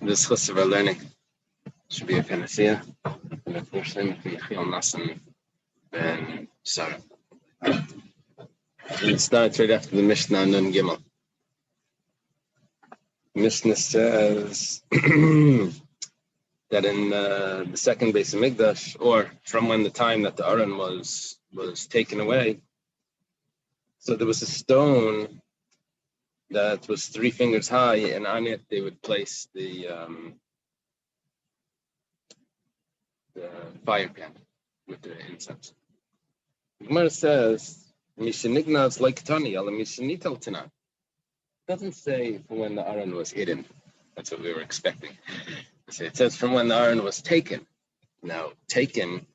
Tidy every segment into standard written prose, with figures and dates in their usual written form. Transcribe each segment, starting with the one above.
This chus of our learning should be a panacea. And the first thing for Yechiel Nasan ben Sarah. It starts right after the Mishnah Nun Gimel. Mishnah says that in the second base of Mikdash, or from when the time that the Aron was taken away, so there was a stone that was 3 fingers high, and on it they would place the fire pan with the incense. The Gemara says, "Mishenignaz like tani, ala mishenital tana." It doesn't say from when the Aron was hidden. That's what we were expecting. It says from when the Aron was taken. Now, taken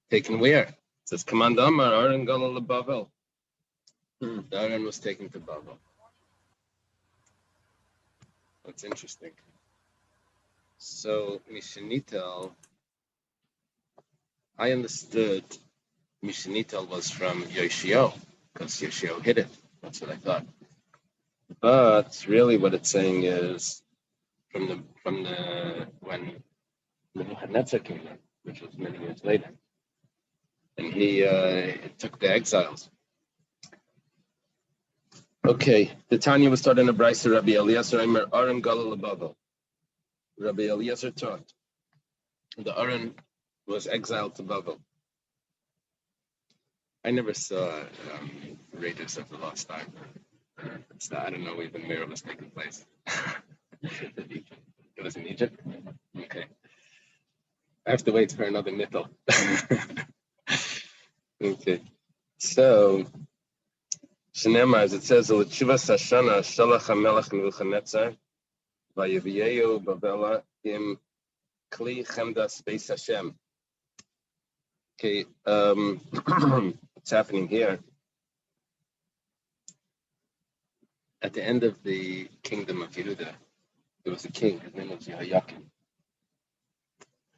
where? It says, "Command Amar Aron Galal Bavel." The Aron was taken to Bavel. That's interesting. So, Mishenital, I understood Mishenital was from Yoshio, because Yoshio hid it. That's what I thought. But really what it's saying is from the when Nebuchadnezzar came in, which was many years later, and he took the exiles. Okay, the Tanya was taught in a Brisa. Rabbi Eliezer Aimer Aron Galal Bavel. Rabbi Eliezer taught the Aron was exiled to Bavel. I never saw Raiders of the Lost Ark. I don't know even where it was taking place. It was in Egypt? Okay. I have to wait for another mittel. Okay. So, Shnema, as it says, L'tshuvas Hashana Shalach HaMelech Nebuchadnezzar Vayeviyehu Bavela Im Kli Chemdas Beis Hashem. Okay, what's happening here? At the end of the kingdom of Yehuda, there was a king. His name was Yehoiakim.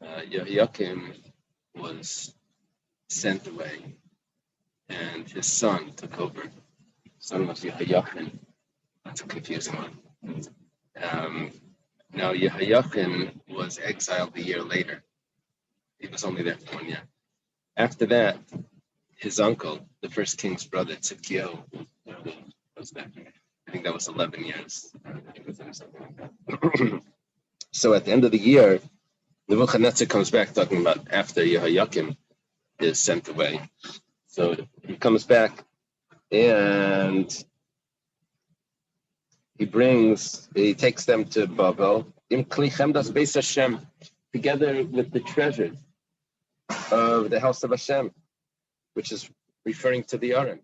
Yehoiakim was sent away, and his son took over. His son was Yehoiakim. That's a confusing one. Now, Yehoiakim was exiled a year later. He was only there for 1 year. After that, his uncle, the first king's brother, Tzidkiyahu, was there. I think that was 11 years. So at the end of the year, Nebuchadnezzar comes back talking about after Yehoiakim is sent away. So he comes back and he takes them to Babel, Im Kli Chemdas Beis Hashem, together with the treasures of the house of Hashem, which is referring to the Aron.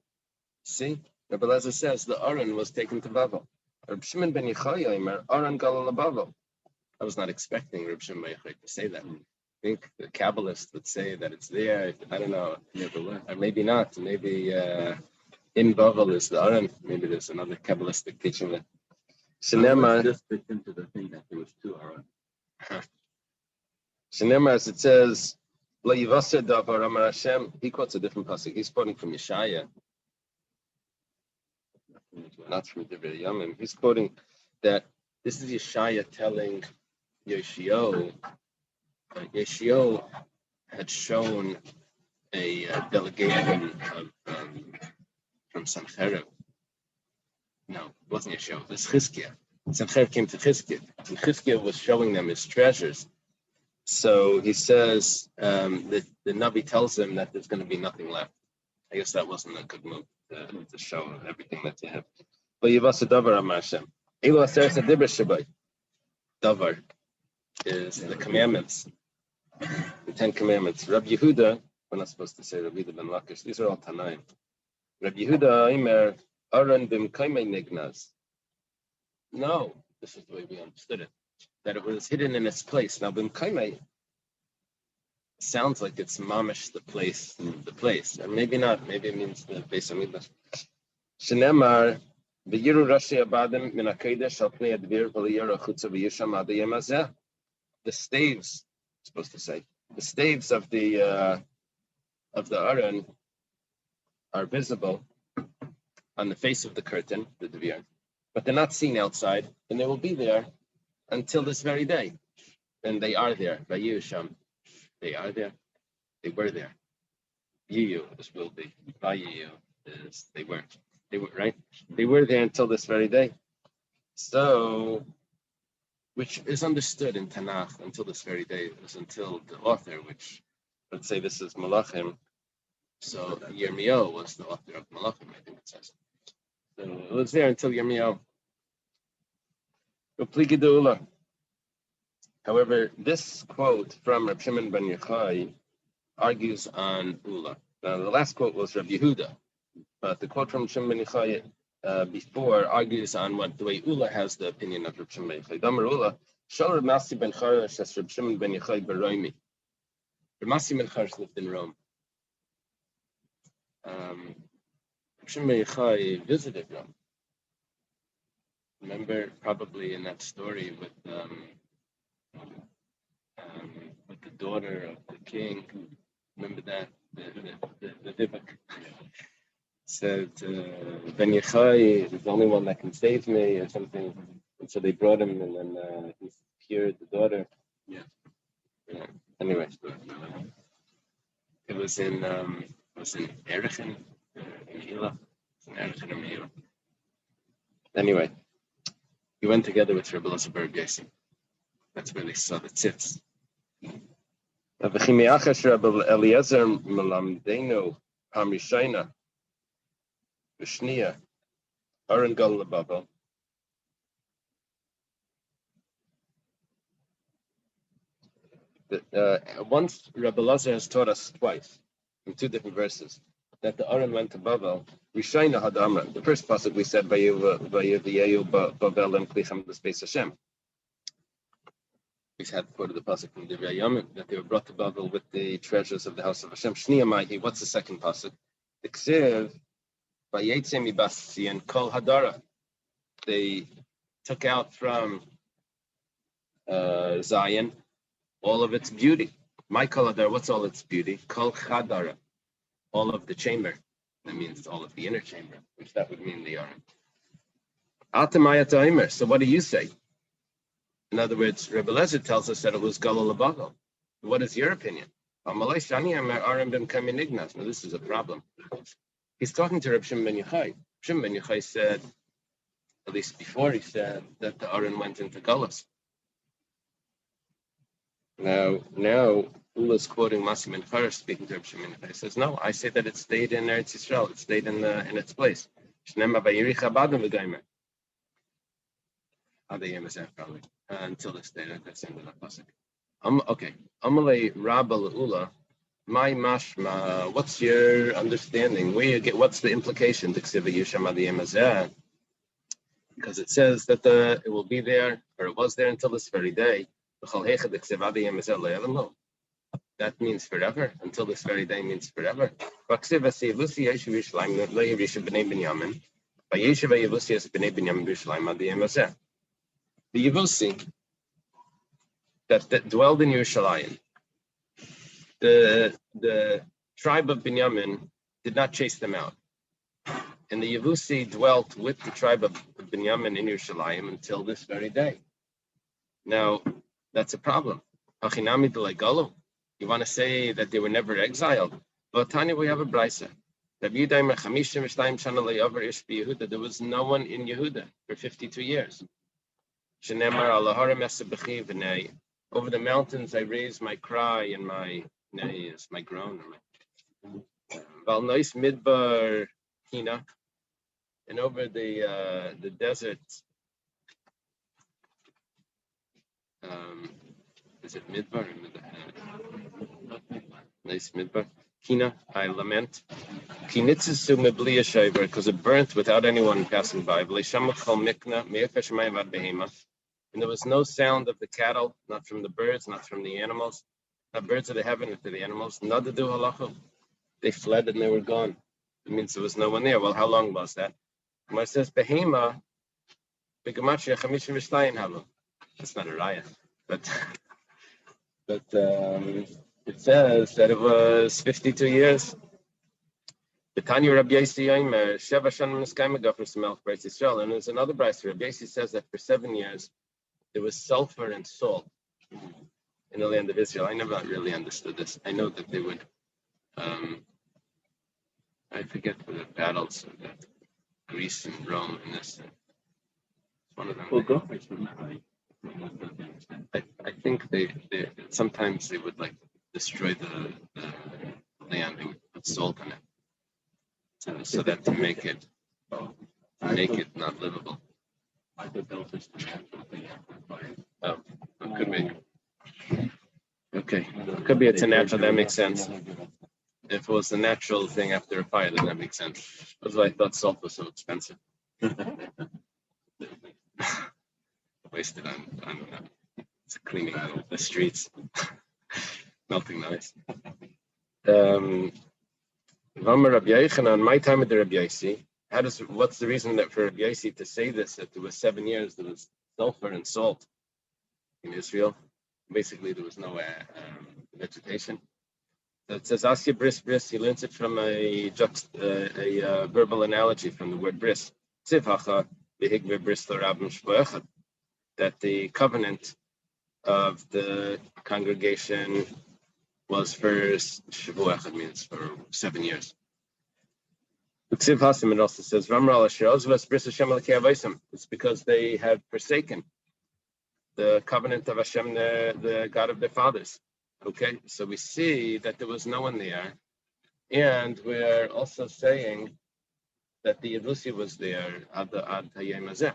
See? Rabbi Eliezer says the Aron was taken to Bavel. Reb Shimon ben Yochai Omer Aron Galal Bavel. I was not expecting Reb Shimon ben Yochai to say that. I think the Kabbalist would say that it's there. I don't know. Or maybe not. Maybe in Bavel is the Aron. Maybe there's another Kabbalistic teaching that. Shenema just fit into the thing that there was 2 Aron. Shenema, as it says, La Yivaser Davar Amar Hashem. He quotes a different pasuk. He's quoting from Yeshaya. Not from the Yomim. He's quoting that this is Yeshaya telling Yoshio. Yoshio had shown a delegation from Sancherib. No, it wasn't Yoshio. It was Chizkiah. Sancherib came to Chizkiah, and Chizkiah was showing them his treasures. So he says that the Navi tells him that there's going to be nothing left. I guess that wasn't a good move to show everything that you have. But Yivasa Davar Amar Hashem. Elo Aseret Adibra Shabai. Davar is the commandments, the 10 commandments. Rabbi Yehuda, we're not supposed to say Rabbi Yehuda ben Lakish, these are all Tanaim. Rabbi Yehuda Omer Aron b'mkaimei nignaz. No, this is the way we understood it. That it was hidden in its place. Now b'mkaimei sounds like it's mamish the place, and maybe not. Maybe it means the base of Mikdash. Shenemar v'yiru rashi abadim min hakodesh al pnei advir v'liyaru chutza v'yisham ad hayom hazeh. The staves, supposed to say, the staves of the Aron are visible on the face of the curtain, the Devir, but they're not seen outside, and they will be there until this very day. And they are there. Vayusham. They are there. They were there. Yiyu is will be. Vayu is they weren't. They were right. They were there until this very day. So, which is understood in Tanakh until this very day, is until the author, which let's say this is Malachim. So Yirmiyahu was the author of Malachim, I think it says. So it was there until Yirmiyahu. However, this quote from Reb Shimon ben Yochai argues on Ula. Now, the last quote was Reb Yehuda, but the quote from Shimon ben Yochai before argues on what the way Ula has the opinion of Reb Shimon ben Yochai. Damar Ula, Shal Reb Masi ben Charash as Reb Shimon ben Yochai beroimi. Reb Masi ben Charash lived in Rome. Reb Shimon ben Yochai visited Rome. Remember, probably in that story with the daughter of the king. Remember that the Dibuk said Ben Yochai is the only one that can save me or something, and so they brought him, and then he cured the daughter. Yeah. Anyway, it was in Erichin, Mehila. In Erichin or Mehila. Anyway, he went together with Rebbe Elazar Gesem. That's where they saw the tzitz. Eliezer Melamdeno Hamishayna Vishnia Aron Gal Lababa. Once Rebbe Elazar has taught us twice in two different verses that the Aron went to Babel. Rishayna Hadamra. The first pasuk we said Vayevu Babel and Klicham the space Hashem. We had quoted the pasuk from the Yom that they were brought to Babel with the treasures of the house of Hashem. Shniya Maihi. What's the second pasuk? The Ksiv Vayetze Mibasi and Kol Hadara. They took out from Zion all of its beauty. My Kol Hadara. What's all its beauty? Kol Chadara. All of the chamber. That means all of the inner chamber, which that would mean the Aron. Atamayat Aimer. So what do you say? In other words, Rebbe Elazar tells us that it was Galal Labagal. What is your opinion? Now, this is a problem. He's talking to Reb Shimon ben Yochai. Shimon ben Yochai said, at least before he said, that the Aron went into Galus. Now, Ula's quoting Masi ben Charash speaking to Reb Shimon ben Yochai. He says, no, I say that it stayed in Eretz Yisrael. It stayed in its place. Probably. Until this day, that's the end of that pasuk. Okay. Amalei Rabba Ula, my mashma. What's your understanding? What's the implication? Because it says that it will be there, or it was there until this very day. That means forever. Until this very day means forever. The Yevusi that dwelled in Yerushalayim, the tribe of Binyamin did not chase them out. And the Yevusi dwelt with the tribe of Binyamin in Yerushalayim until this very day. Now, that's a problem. You want to say that they were never exiled? But Tanya, we have a brisa. There was no one in Yehuda for 52 years. Over the mountains I raised my cry and my groan. Midbar Hina, and over the desert. Is it Midbar or Nice Midbar? Hina, I lament. Because it burnt without anyone passing by. And there was no sound of the cattle, not from the birds, not from the animals, not birds of the heaven, or to the animals. Nadadu halachu. They fled and they were gone. It means there was no one there. Well, how long was that? It says behema, begematria 52 halu. That's not a raya, but it says that it was 52 years. Betanya Rabbi Yossi Yomer Sheva Shanim Niskayim Gafur Samelch B'Eretz Yisrael, and there's another brayso. Rabbi Yossi says that for 7 years there was sulfur and salt in the land of Israel. I never really understood this. I know that they would, I forget the battles of Greece and Rome and this. One of them. I think they sometimes they would like destroy the land and put salt in it, so that to make it not livable. I thought that was just a natural thing. Oh, it could be. Okay, it could be it's a natural. That makes sense. If it was a natural thing after a fire, then that makes sense. That's why I thought salt was so expensive. Wasted on cleaning the streets, melting nice. On my time at the Rabbi Yossi, what's the reason that for Rabbi Yossi to say this, that there was 7 years there was sulfur and salt in Israel? Basically, there was no vegetation. So it says Asya bris bris. He learns it from a verbal analogy from the word bris. That the covenant of the congregation was for Shavuot Echad, means for 7 years. It also says it's because they had forsaken the covenant of Hashem, the God of their fathers. Okay, so we see that there was no one there, and we're also saying that the Yerusi was there ad Hayom Hazeh.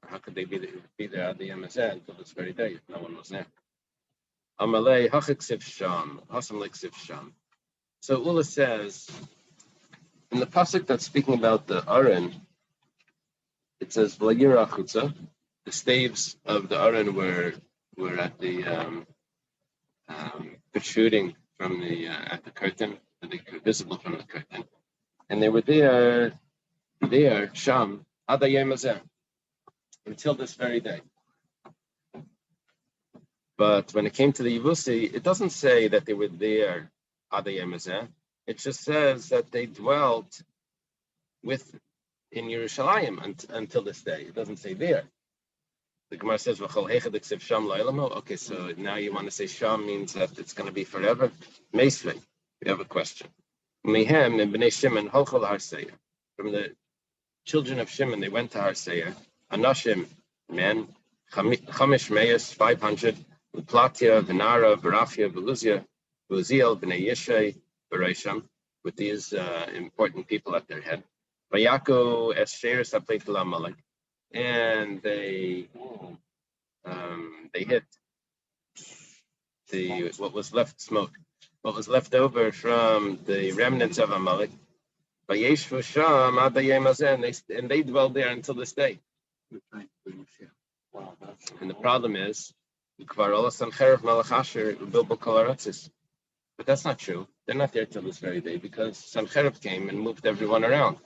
How could they be there ad Hayom Hazeh until this very day if no one was there? Amalei hachiksiv sham, hasam liksiv sham. So Ula says in the pasuk that's speaking about the Aron, it says v'layira chutza. The staves of the Aron were at the protruding from the at the curtain, visible from the curtain, and they were there sham ad hayom hazeh until this very day. But when it came to the Yevusi, it doesn't say that they were there ad hayom hazeh. It just says that they dwelt in Yerushalayim until this day. It doesn't say there. The Gemara says, okay, so now you want to say Sham means that it's going to be forever? Meisvei, we have a question. From the children of Shimon, they went to Har Seir. Anashim, men, Chamish Meis, 500, Platia, Venara, Barafia, Veluzia, Uziel, Bnei Yishay, Beresham, with these important people at their head. Vayako Esher Saplet Lamalek. And they hit what was left over from the remnants of Amalek. And they dwelled there until this day. And the problem is, but that's not true. They're not there till this very day because Sancherib came and moved everyone around.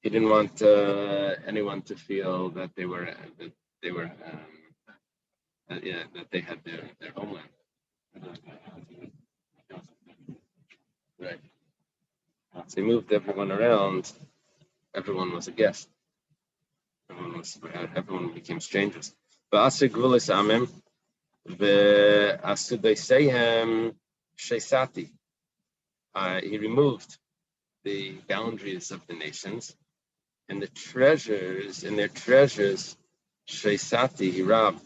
He didn't want anyone to feel that they had their homeland. Right. So he moved everyone around. Everyone was a guest. Everyone became strangers. But he removed the boundaries of the nations. And in their treasures, Sheisati, he robbed.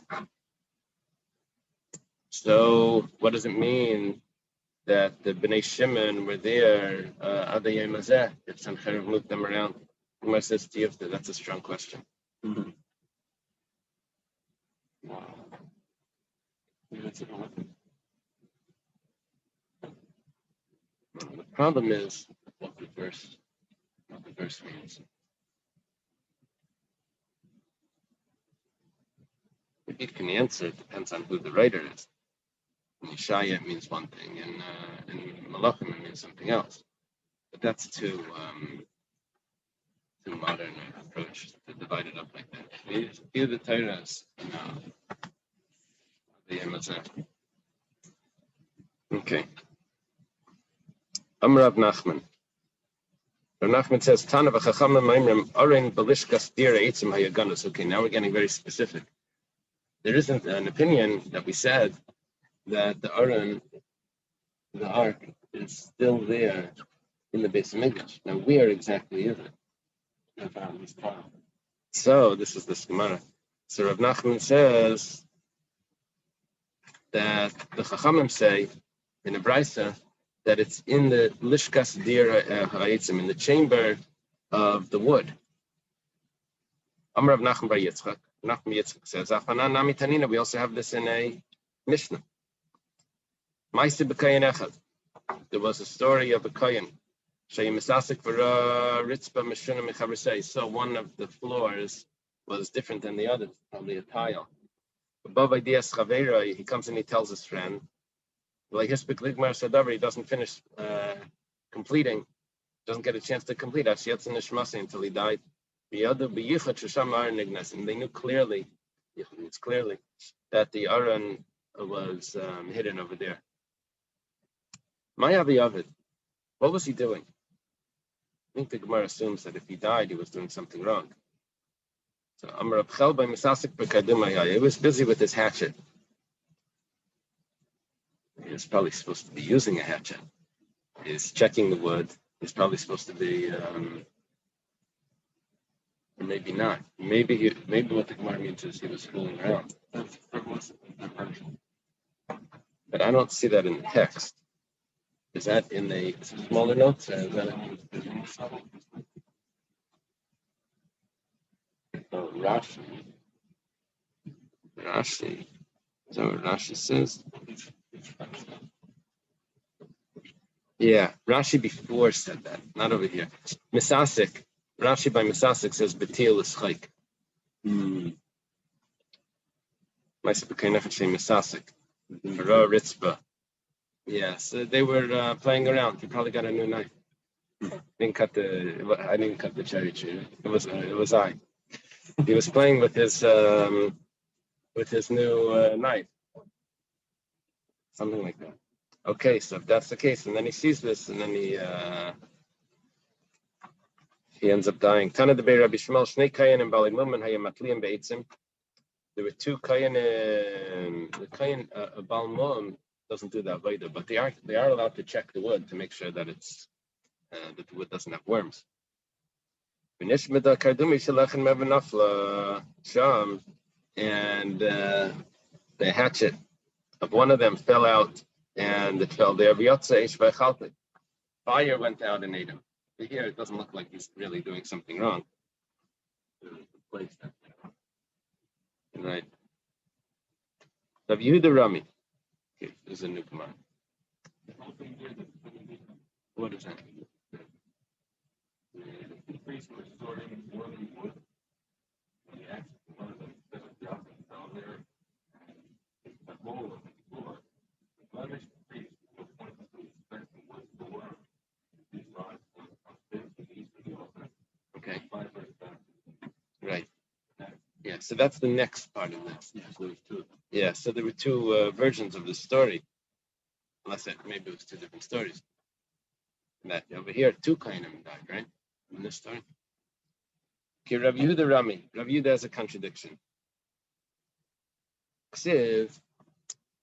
So what does it mean that the Bnei Shimon were there ad hayom hazeh if Sancherib moved them around? Umar says Tiyufta, that's a strong question. Mm-hmm. Wow. The problem is what the verse means. It can answer. It depends on who the writer is. In Yeshaya it means one thing, and in Malachim it means something else. But that's too modern an approach to divide it up like that. View the Torahs. The Yemazah. Okay. Amrav Nachman. Rav Nachman says, Tana v'chachamim ma'imrim arein b'lishkas dira eitzim hayaganus. Okay, now we're getting very specific. There isn't an opinion that we said that the Aron, the ark, is still there in the Beis Hamikdash. Now, where exactly is it? So, this is the Gemara. So, Rav Nachman says that the Chachamim say in the Brisa that it's in the Lishkas Dira Ha'itzim, in the chamber of the wood. Amar Rav Nachman bar Yitzchak. Nachman Yitzchak says, Achanan Nami Tanina, we also have this in a Mishnah. Ma'aseh b'kayin echad. There was a story of a kayin. Sheyim misasik v'ra ritzba meshuna mechaversei. So one of the floors was different than the others, probably a tile. Above ideas chaveira, he comes and he tells his friend, like hispik ligmar sadavar, he doesn't finish completing, doesn't get a chance to complete Ashiyatz nishmasi until he died. And they knew clearly, it's clearly that the Aron was hidden over there. Ma'avi Avid, what was he doing? I think the Gemara assumes that if he died, he was doing something wrong. So Amar Abchel by Misasik B'Kadumaya, he was busy with his hatchet. He was probably supposed to be using a hatchet. He's checking the wood. He's probably supposed to be, or maybe not. Maybe what the Gemara means is he was fooling around. But I don't see that in the text. Is that in the smaller notes? Or is that Rashi. So Rashi says. Yeah, Rashi before said that, not over here. Misasik, Rashi by Misasik says Betil is chayk. Misasik. Ra Ritzba. Yeah, so they were playing around. He probably got a new knife. I didn't cut the cherry tree. It was I. He was playing with his new knife. Something like that. Okay, so if that's the case, and then he sees this, and then he ends up dying. Tana de Rabbi Shmuel Shnei Kayin and Bali Mumen Hayamatliim Beitzim. There were two Kayin. The Kayin Bal Mum doesn't do that either, but they are allowed to check the wood to make sure that it's that the wood doesn't have worms. And the hatchet of one of them fell out, and it fell there. Fire went out and ate him. But here it doesn't look like he's really doing something wrong. Right. Daf Yehuda Rami. Okay, this is a new command. What is that? The priest was storing boiling wood. When he asked one of them to set up down there, the bowl of the floor, the blemished priest was pointing to expecting wood to work. These rods were fixed to these for the altar. Okay. Right. Yeah, so that's the next part of this. Yeah, so there's two of them. Yeah, so there were two versions of the story. Unless maybe it was two different stories. That over here, two Kainim died, right? In this story. Okay, Rav Yehuda Rami. Rav Yehuda has a contradiction. Ksiv,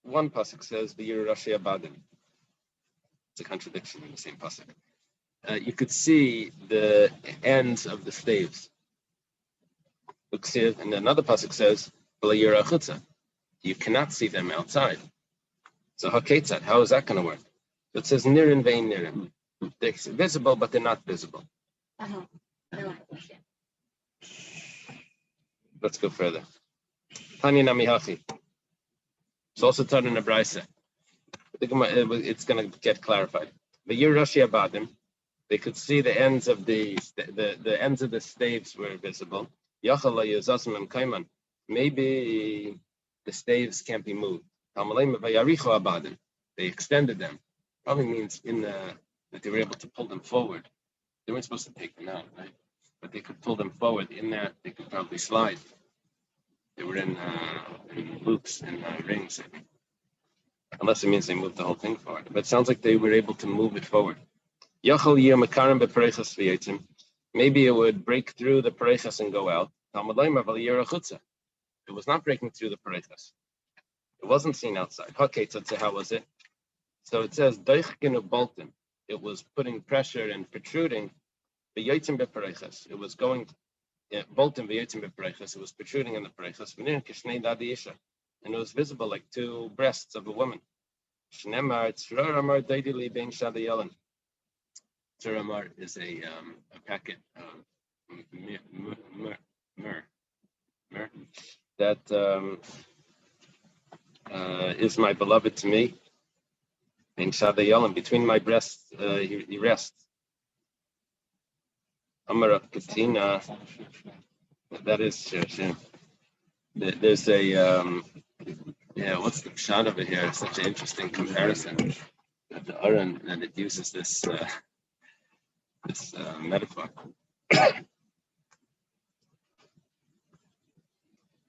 one pasuk says the Rashi Abadim. It's a contradiction in the same pasuk. You could see the ends of the staves. Ksiv, and another pasuk says you cannot see them outside. So haketzat, how is that going to work? It says nirin vein nirin. They're visible, but they're not visible. Let's go further. Tanya namihachi. It's also taught in a brisa. It's going to get clarified. The Rashi Abadim, they could see the ends of the ends of the staves were visible. Maybe the staves can't be moved. They extended them. Probably means that they were able to pull them forward. They weren't supposed to take them out, right? But they could pull them forward. In that, they could probably slide. They were in loops and rings, I think. Unless it means they moved the whole thing forward. But it sounds like they were able to move it forward. Yachal yir makarim beperechas v'yotzim. Maybe it would break through the perechas and go out. Talmud leimer v'al yir achutza. It was not breaking through the perechas. It wasn't seen outside. Okay, so how was it? So it says doichgenu boltim. It was putting pressure and protruding. V'yotzim beperechas. It was going boltim v'yotzim beperechas. It was protruding in the perechas. V'nin kishnei dadi isha. And it was visible like two breasts of a woman. Shnemar tzror amar doidi li bein shadayalan. Tzror is a packet of myrrh that is my beloved to me. In shadayalan, between my breasts, he rests. Amar of Katina. That is sure. There's a what's the shot over here? It's such an interesting comparison. The Aron, and it uses this metaphor.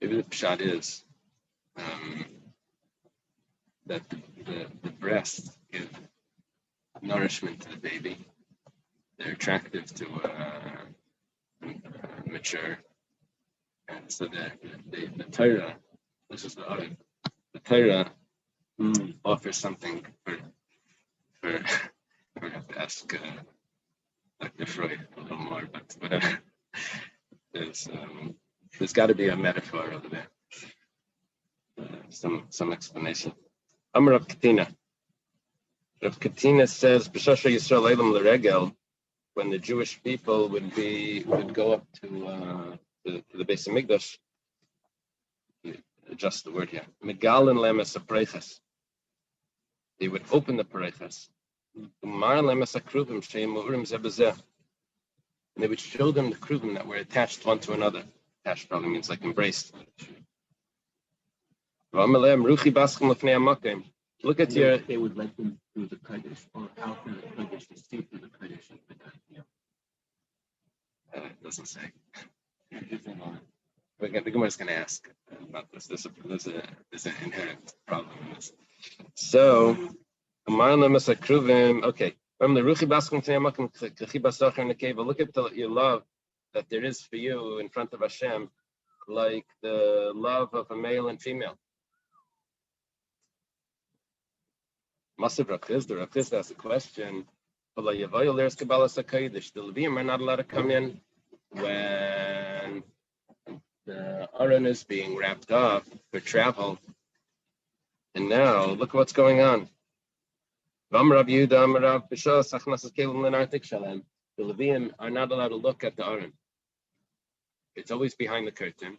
Maybe the pshat is that the breasts give nourishment to the baby. They're attractive to mature. And so the Torah, this is the Aron, the Torah offers something for we have to ask Dr. Freud a little more, but whatever. There's got to be a metaphor over there. Some explanation. Amar Rav Katina. Rav Katina says, "B'shasha Yisrael Eilam L'Regel," when the Jewish people would go up to the Beis Hamikdash. Adjust the word here. Megalin lemes aprechas. They would open the parechas. Umar lemes akruvim sheim urim zebazeh. And they would show them the kruvim that were attached one to another. Attached probably means like embraced. Look at your. They would let them through the Kaddish or out through the Kaddish to see through the Kaddish. It doesn't say. The Gemara is going to ask about this. There's an inherent problem in this. So, okay. Look at your love that there is for you in front of Hashem, like the love of a male and female. Masav Rachiz, the Rachiz asks a question. The Levim are not allowed to come in when the Aron is being wrapped up for travel. And now, look what's going on. The Levim are not allowed to look at the Aron. It's always behind the curtain.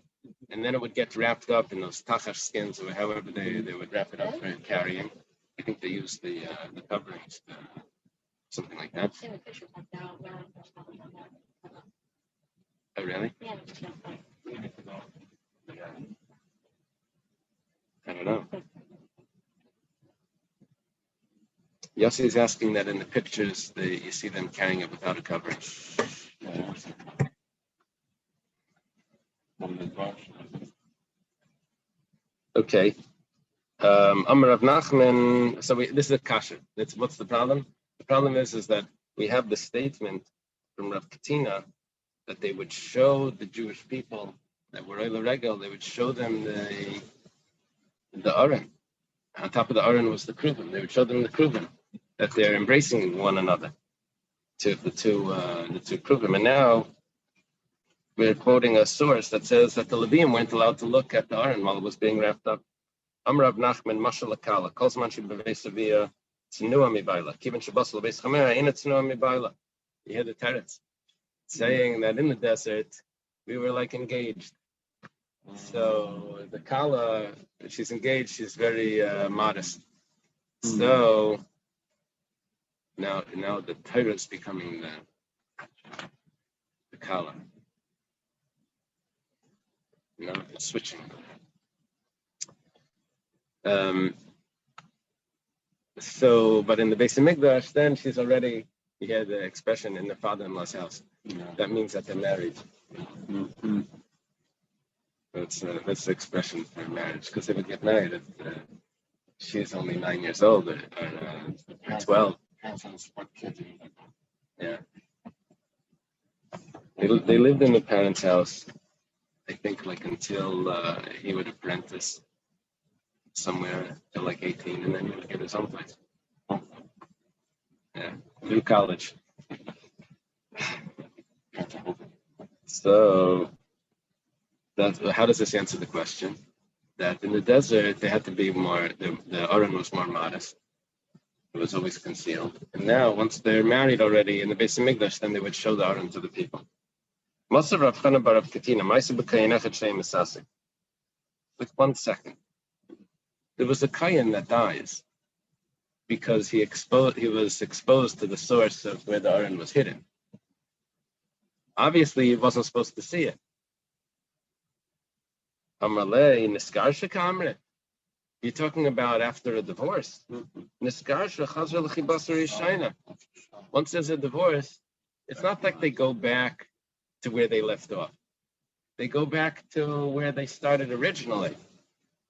And then it would get wrapped up in those tachash skins or however they would wrap it up for carrying. I think they use the coverings, something like that. Oh, really? I don't know. Yossi is asking that in the pictures, you see them carrying it without a covering. Okay. Amar Rav Nachman. So this is a kasha. What's the problem? The problem is that we have the statement from Rav Katina that they would show the Jewish people that were Eila Regel. They would show them the Aron. On top of the Aron was the Kruvim. They would show them the Kruvim, that they're embracing one another. The two Kruvim. And now we're quoting a source that says that the Levim weren't allowed to look at the Aron while it was being wrapped up. Amar Rav Nachman, Mashal Akala, Kol Zman Shebeveis Avia, Tznua Mibaila, Kiven Shabbos Lebeis Chamera, Eina Tznua Mibaila. You hear the teretz saying that in the desert we were like engaged. So the Kala, she's engaged, she's very modest. So now the Torah is becoming the Kala. Now it's switching. But in the Beis Hamikdash, then she's already, you hear the expression in the father-in-law's house. That means that they're married. That's the expression for marriage. Because they would get married if she's only 9 years old or 12. Yeah. They lived in the parents' house, I think, like until he would apprentice somewhere till like 18, and then he would get his own place. Yeah, through college. So how does this answer the question? That in the desert they had to be more. The Aron was more modest. It was always concealed. And now, once they're married already in the Beis Hamikdash, then they would show the Aron to the people. With 1 second. There was a Kayan that dies because he was exposed to the source of where the Aron was hidden. Obviously, he wasn't supposed to see it. You're talking about after a divorce. Once there's a divorce, it's not like they go back to where they left off. They go back to where they started originally.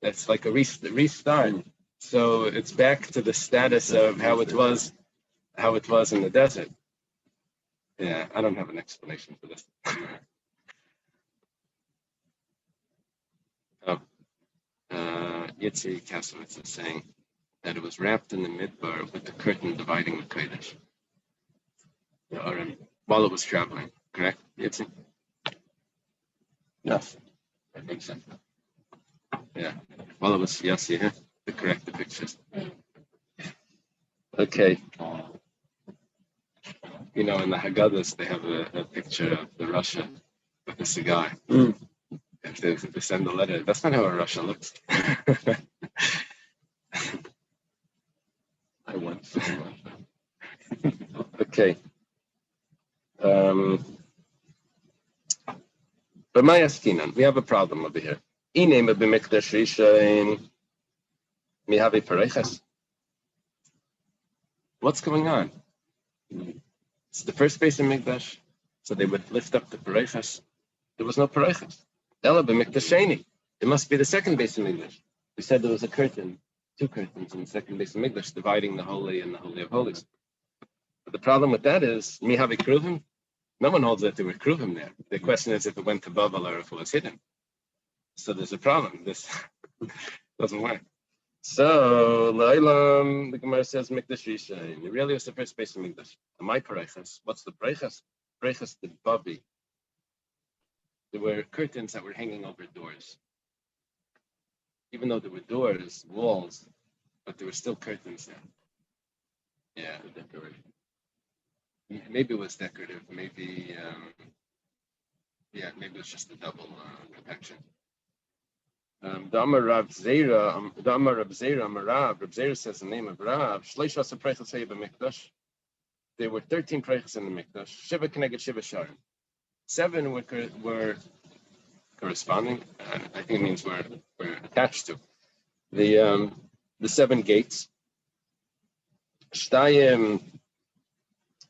That's like a restart. So it's back to the status of how it was in the desert. Yeah, I don't have an explanation for this. Yitzi Kasowitz is saying that it was wrapped in the midbar with the curtain dividing the Kodesh. The Aron, while it was traveling, correct, Yitzi? Yes, I think so. Yeah, while it was, yes, yeah, to correct the pictures. Okay. You know, in the Haggadahs, they have a picture of the Russia with a cigar. If they send a letter, that's not how a Russia looks. I went. Okay. But my askinan, we have a problem over here. What's going on? It's the first base in Mikdash, so they would lift up the parechas. There was no parechas. Ela b'mikdash sheni. It must be the second base in Mikdash. We said there was a curtain, 2 curtains in the second base in Mikdash, dividing the holy and the holy of holies. But the problem with that is, mi havi kruvim. No one holds that there were kruvim there. The question is if it went to Babel or if it was hidden. So there's a problem. This doesn't work. So Lailam, the Gemara says Mikdash Rishon. It really was the first base of Mikdash. And my parechas, what's the parechas? Parechas the Babi. There were curtains that were hanging over doors. Even though there were doors, walls, but there were still curtains there. Yeah, decorative. Maybe it was decorative. Maybe, maybe it was just a double protection. The Amar Rav Zera, Rav Zera says the name of Rav. Shleisha Prechas Heba Mikdash. There were 13 prechas in the Mikdash. Shiva Keneged Shiva Sharim. 7 were corresponding. I think it means were attached to the 7 gates. Shtayim.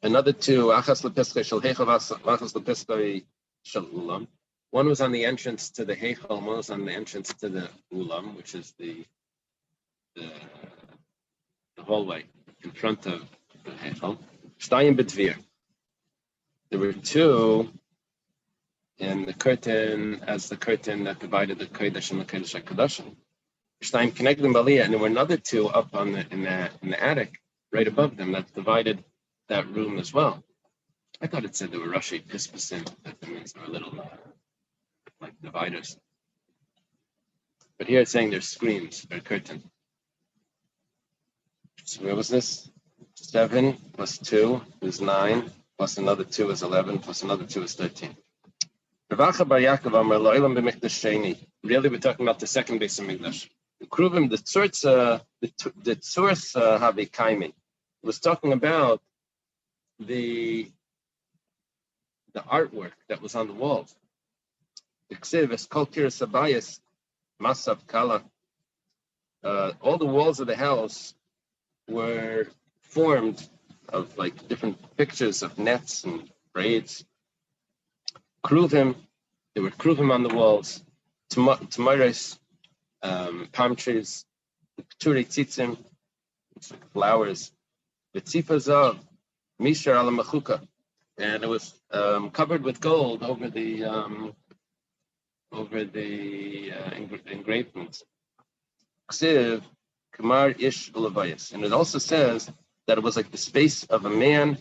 Another 2. Achas lepiskei shel heichal, achas lepiskei shel ulam. One was on the entrance to the heichal, one was on the entrance to the ulam, which is the hallway in front of the heichal. Shtayim betvir. There were 2 in the curtain as the curtain that divided the kodesh and the kodesh HaKadoshim. Shtayim connected baliyah, and there were another 2 up on in the attic, right above them, that divided that room as well. I thought it said there were Rashi Pispasim, that means there were little like dividers. But here it's saying there's screens, or curtain. So where was this? 7 plus 2 is 9, plus another 2 is 11, plus another 2 is 13. Really, we're talking about the second base of Mikdash. The Kruvim, the Tzurz Havi Kaimi, was talking about the artwork that was on the walls. The Ksiv, Kolkir Sabayas, Masav Kala. All the walls of the house were formed of like different pictures of nets and braids. Kruvim, there were kruvim on the walls. Tamaris, palm trees. Turi tzitzim, it's like flowers. The tzifas of Mishar ala machuka. and it was covered with gold over the engravings. Ksiv, Kamar Ish Ulavayas. And it also says that it was like the space of a man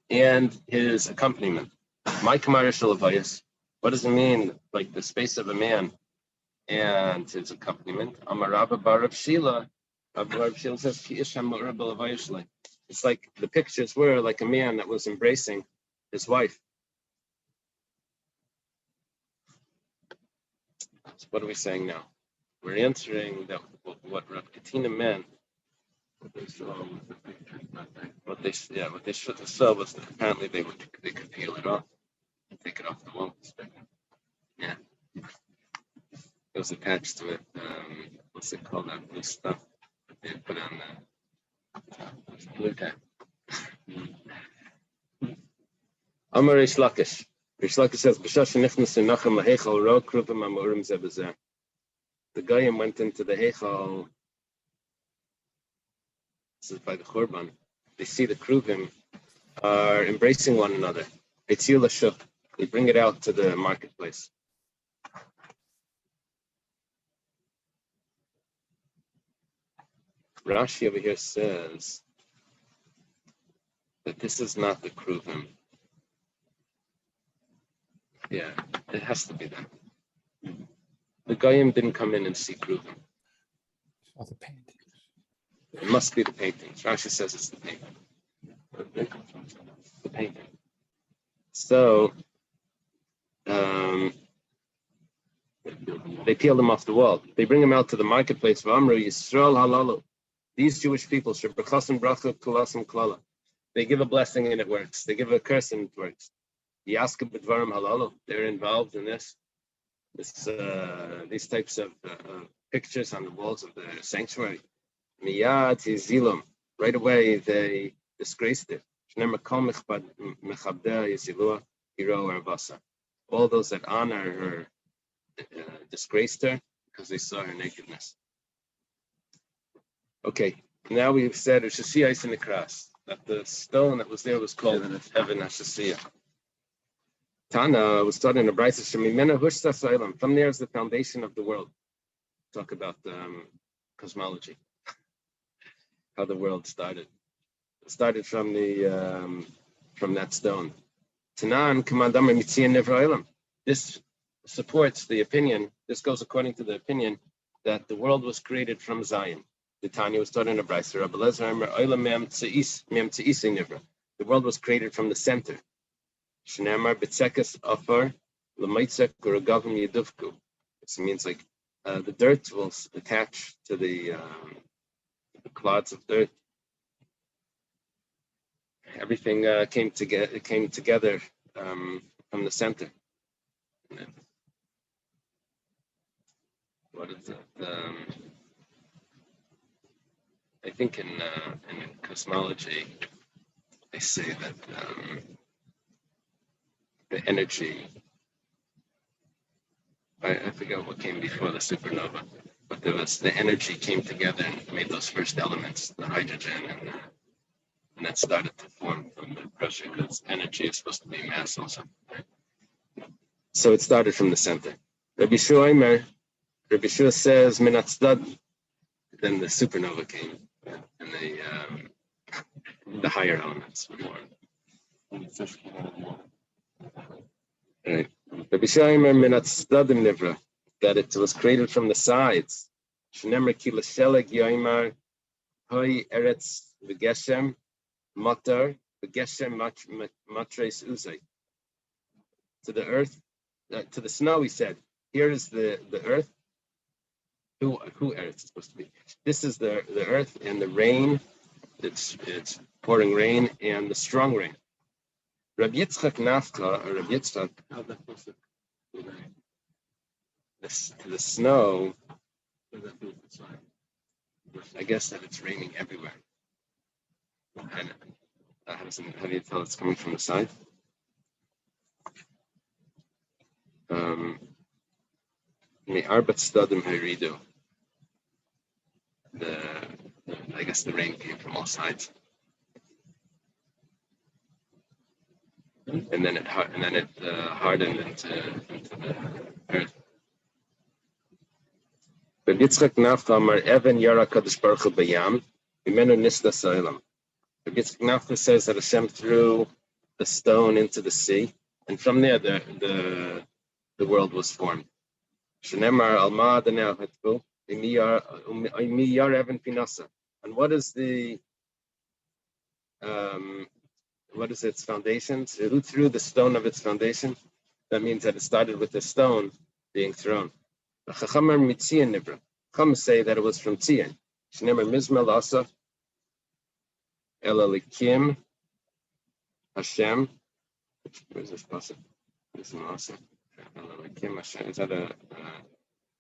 and his accompaniment. My Kamar Ish Ulavayas. What does it mean, like the space of a man and his accompaniment? Amarabba Barav Shila. Barav Shila says, it's like the pictures were like a man that was embracing his wife. So what are we saying now? We're answering that what Rav Katina meant. What they should have saw was that apparently they could peel it off and take it off the wall. Yeah, it was attached to it. What's it called? That blue stuff that they put on the blue tack. Amar Rish Lakish. Rish Lakish says, "B'shash nichnas inachem lahechal ro kruvim amurim zebazeh." The Goyim went into the Heichal. This is by the Churban. They see the Kruvim are embracing one another. They bring it out to the marketplace. Rashi over here says that this is not the Kruvim. Yeah, it has to be that. The Goyim didn't come in and see Kruvim. Oh, the paintings. It must be the paintings. Rashi says it's the painting. The painting. So they peel them off the wall. They bring them out to the marketplace. These Jewish people, they give a blessing and it works. They give a curse and it works. They're involved in these types of pictures on the walls of the sanctuary. Right away, they disgraced it. All those that honor her disgraced her because they saw her nakedness. Okay, now we've said Shashiyah in the cross, that the stone that was there was called Heaven Hashasiyah. Tana was taught in a Brisa Shemimena Hushta Soilam. From there is the foundation of the world. Talk about cosmology, how the world started. It started from that stone. Tanan Kamandam Mitzian Nevra. This supports the opinion. This goes according to the opinion that the world was created from Zion. The Tanya was taught in a Brisa. The world was created from the center. This means like the dirt will attach to the clods of dirt. Everything came together from the center. What is it? I think in cosmology they say that the energy, I forget what came before the supernova, but the energy came together and made those first elements, the hydrogen, and that started to form from the pressure, because energy is supposed to be mass also. So it started from the center. Rabbi Shua says, then the supernova came, and the higher elements were born. Right. That it was created from the sides. To the earth, to the snow, he said, here is the earth. Who earth is supposed to be? This is the earth and the rain. It's pouring rain and the strong rain. Rabbi Yitzchak Nafka, or Rabbi Yitzchak, to the snow, I guess that it's raining everywhere. And how do you tell it's coming from the side? I guess the rain came from all sides. and then it hardened into the earth. But Yitzchak Nafta Amar Evan Yara Kadosh Baruch Hu Bayam Imenu Nista Soilam. But Yitzchak Nafta says that Hashem threw the stone into the sea, and from there the world was formed. Shenemar Alma Adanel Hetbu Imiyar Evan Pinasa. And what is its foundations? Who threw the stone of its foundation? That means that it started with the stone being thrown. Chachamar Mitzian Nibra. Chacham say that it was from Tzion. Shnemer Mizmel Asa El Elikim Hashem. Where's this pasuk? Mizmel Asa El Elikim Hashem. Is that a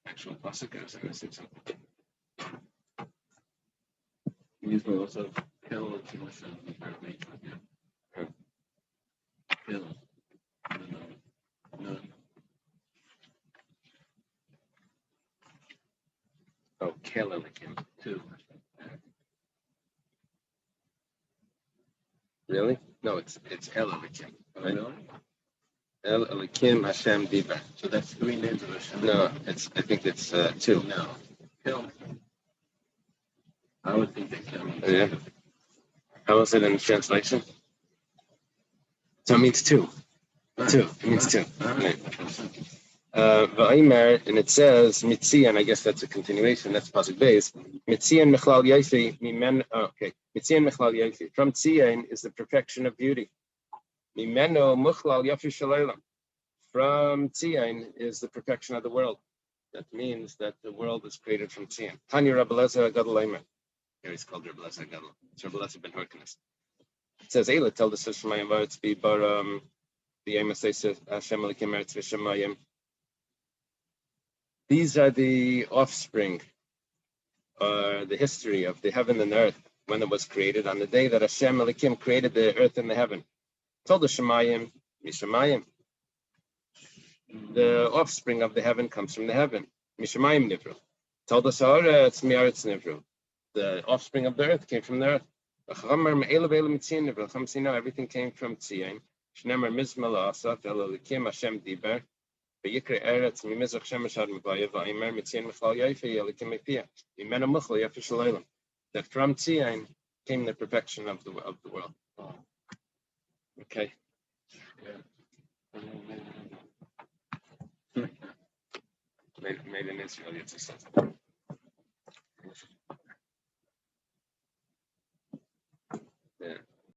actual pasuk? Or is I missing something? Mizmel also kill kill. No. Oh, Kel Elikim. Two. Really? No, it's El Elikim. Oh, Right? really? El Elikim Hashem Diba. So that's 3 names of Hashem. No, I think it's two. No. Kill. I would think they kill. Yeah. How is it in translation? So it means two. Two. It means two. Right. And it says Mitzian. I guess that's a continuation. That's pasuk base. Mitzian Mechlal Yafi. Okay. Mitzian Mechlal Yafi. From Tzion is the perfection of beauty. Mimeno Mechlal Yafi Shalaylam. From Tzion is the perfection of the world. That means that the world is created from Tzion. Tanya Rabbi Lezer Gadol Aimer. Here he's called Rabbi Lezer Gadol. It's Rabbi Lezer ben Hyrcanus. It says, Eila, tell the Sister Mayim Varetz be bar the Yemasei Hashem Elikim Eretz V'Shemayim. These are the offspring, the history of the heaven and earth when it was created, on the day that Hashem Elikim created the earth and the heaven. Told the Shemayim, Mishamayim. The offspring of the heaven comes from the heaven. Mishamayim Nivru. Told the Sa'aretz Mi'aretz Nivru. The offspring of the earth came from the earth. Everything came from Tzion. Shnemer Mizmel Asaf El Elikim Hashem Diber. V'yikre Eretz Mimizach Shemesh Ad Mevaya V'Aimer Mitzion Mechal Yafi Elikim Mepia. Imenu Mechal Yafi Shalaylam. That from Tzion came the perfection of the world. Okay. Made in Israel, it's a